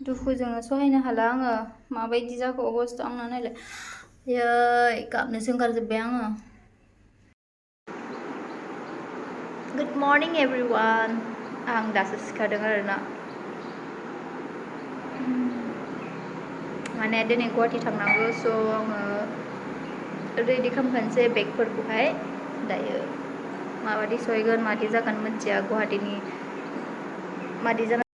दुखुजोंनो सहायनो हाला आङो माबायदि जाखो अबस्था आंना नायलाययै गाबनोसो ओंखारजोब्बाय आङो गुड मर्निं एभरिवान आं दासो सिखारदों आरोना माने दिनै गुवाहाटि थांनांगौ स' आङो रेडि खालामखानोसै बेगफोरखौहाय दायो माबादि सहैगोन मादि जागोन मिथिया गुवाहाटिनि मादि जागोन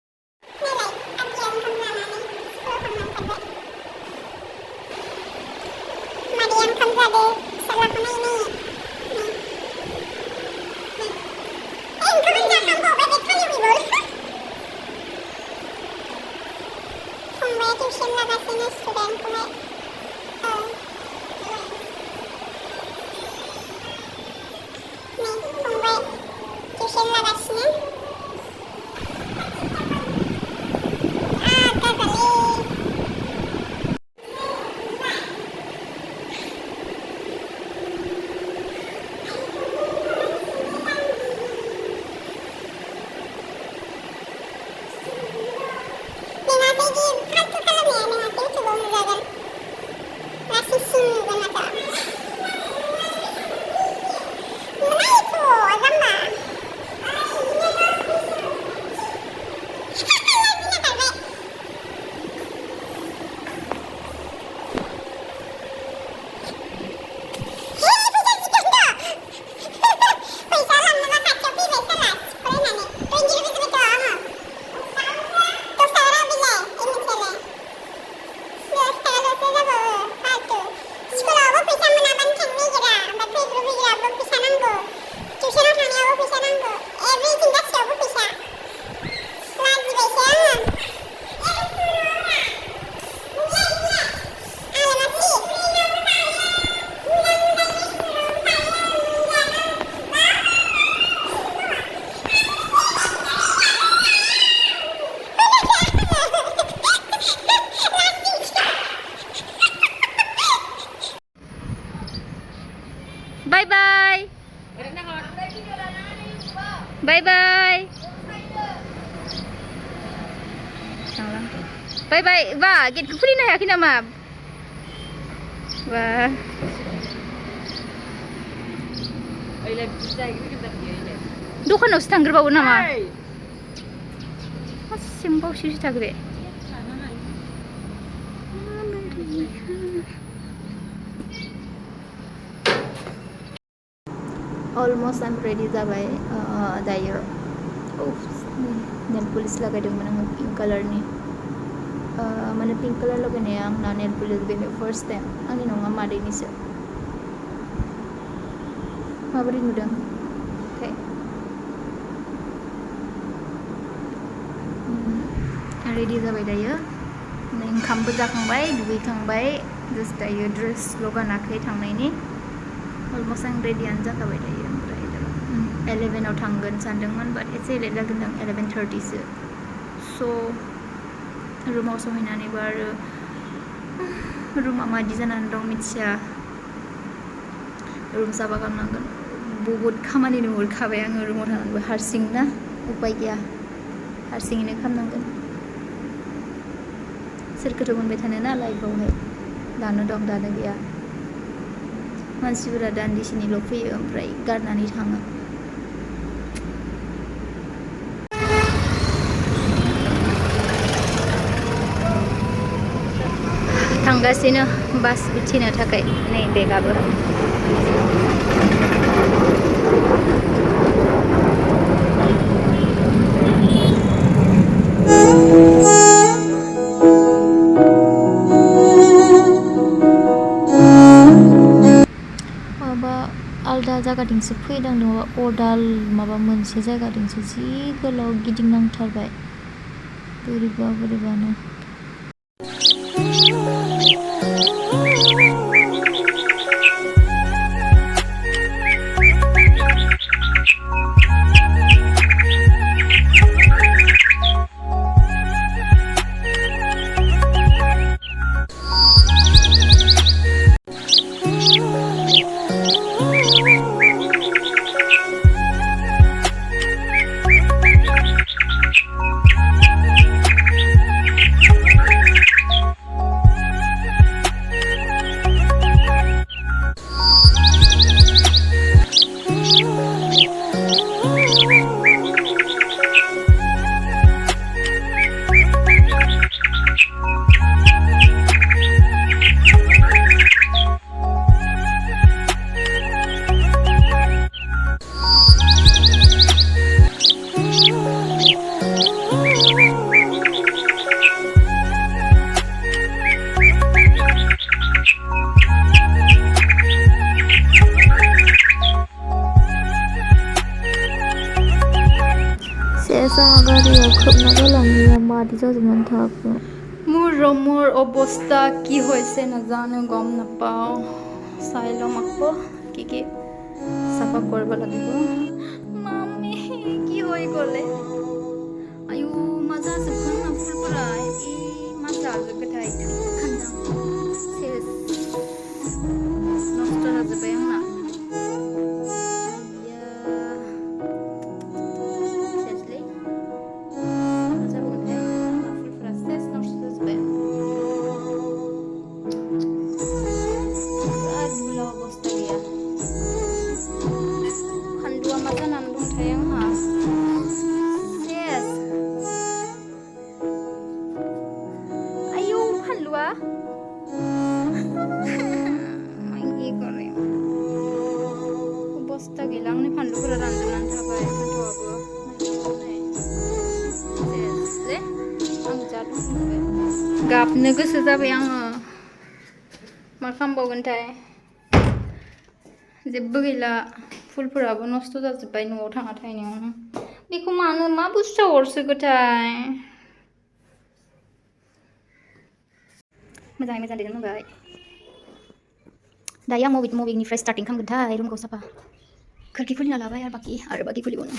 Bye bye. Bye bye. Bye bye. Wah, gate free na yakin nama. Wah. Dukhan us tangger bawa nama. Simbau sih tangger. Almost I'm ready जाबाय दायो नेल पलिश लागायदोंमोन आङो पिंक कालारनि माने पिंक कालार लगायनाया आंना नेल पलिश बेनो फार्स्ट टाइम आंनि नङा मादैनिसो माबोरै नुदों रेडि जाबाय दायो ओंखामबो जाखांबाय दुगैखांबाय जास्ट दायो ड्रेसल' गानाखै थांनायनि अलमोस्ट आं रेडियानो जाखाबाय दायो ओमफ्राय 11 आव थांगोन सानदोंमोन बाट एसे लेट जागोन 11:30 सो स' रुमाव सहैनानैबो आरो रुमा मादि जानानै दं मिथिया रुम साफा खालामनांगोन बहुद खामानि नुहुरखाबाय आङो रुमाव थानानैबो हारसिं ना उपाय गैया हारसिङैनो खालामनांगोन सोरखौथ' मोनबाय थानो ना लाइफआवहाय दानो दं दानो गैया मानसिफोरा दान्दिसेनिल' फैयो ओमफ्राय गारनानै थाङो थांगासिनो बास उथिनो थाखाय नै बेगाबो आलदा जायगाथिंसो फैदांदों अदाल माबा मोनसे जायगाथिंसो जि गोलाव गिदिंनांथारबाय बोरैबानो गारियाव खोबना गालांनाया मादि जाजोबनानै थाखो মোৰ অৱস্থা কি হৈছে নাজানো গম নাপাওঁ চাই ল'ম আকৌ কি চাফা কৰিব লাগিব মাম্মি কি হৈ গ'লে আয়ো मा जाजोबखो आंना फुलफोरा मा जाजोबखोथाय खान्दां सेस नस्थ' जाजोब्बाय आंना obosta gila आंनि फानलुफोरा रानजोबनानै थाबाय फानथावाबो सेसले आं जा दुखुमोनबाय गाबनो गोसो जाबाय आङो मा खालामबावगोनथाय जेबो गैला फुलफोराबो नस्थ' जाजोब्बाय न'आव थाङा थाहैनायावनो बेखौ मानो मा बुस्थुआव अरसोगोथाय मोजाङै मोजां लिरनो होबाय दायो आं मबेनिफ्राय स्टार्टिं खालामगोनथाय रुमखौ साफा खोरखि खुलिना लाबाय आरो बाखि खुलिबावनो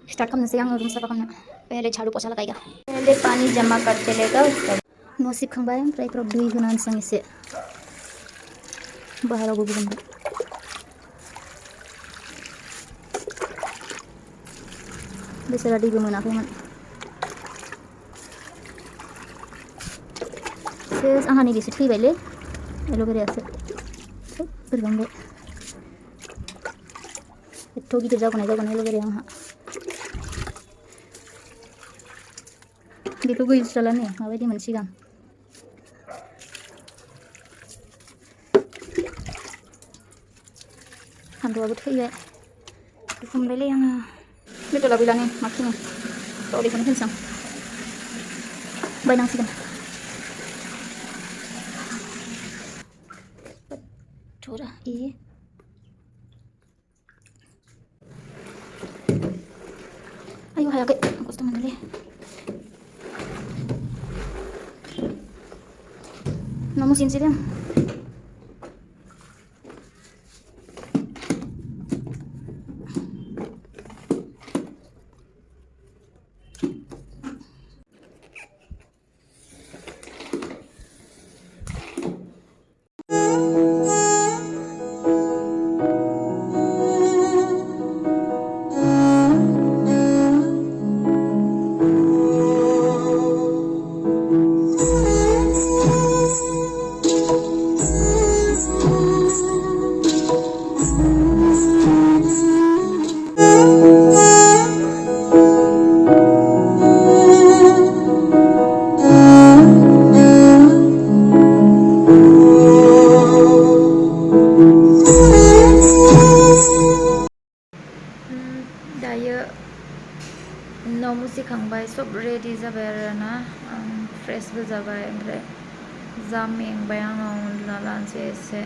स्टार्ट खालामनोसै आङो रुम साफा खालामनो पहले झाड़ू पोछा लगाएगा पहले पानी जमा कर चलेगा न' सिबखांबाय ओमफ्राय इफोराव दै होना होनोसै आं एसे बाहेरावबो गुदुंबाय बेसोरा दैबो मोनाखैमोन सेस आंहा नैबेसो थैबायलै एल'भेरायासो बोरैबामोनलाय एथ' गिदिर जागोनाय एल'भेराया आंहा बेखौ गैस्राला नै माबायदिमोन सिगां फानलुआबो थैबाय दुखु मोनबायलै आङो बेदरा गैला नै मा खालामनो बेखौनो होनोसै आं बायनांसिगोन थरा आयु हायाखै खस्थ' मोनदोंलै न' मुसिनोसै दे न' मुसिखांबाय सब रेडि जाबाय आरोना फ्रेशबो जाबाय ओमफ्राय जा मेंबाय आङो उन्दुना लानोसै एसे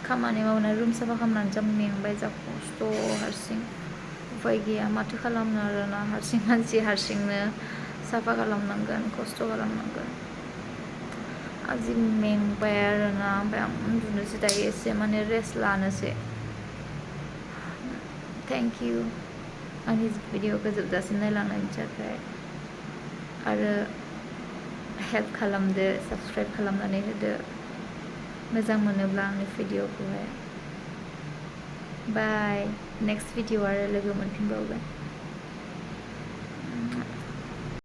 खामानि मावनानै रुम साफा खालामनानै जा मेंबाय जा खस्थ' हारसिं उफाय गैया माथो खालामनो आरोना हारसिं मानसि हारसिंनो साफा खालामनांगोन खस्थ' खालामनांगोन आजि मेंबाय आरोना ओमफ्राय आं उन्दुनोसै दायो एसे माने रेस्ट लानोसै थेंक इउ आंनि भिडिअखौ जोबजासिम नायलांनायनि थाखाय आरो हेल्प खालामदो साबस्क्राइब खालामनानै होदो मोजां मोनोब्ला आंनि भिडिअखौहाय बाय नेक्स्ट भिडिअ आरो लोगो मोनफिनबावगोन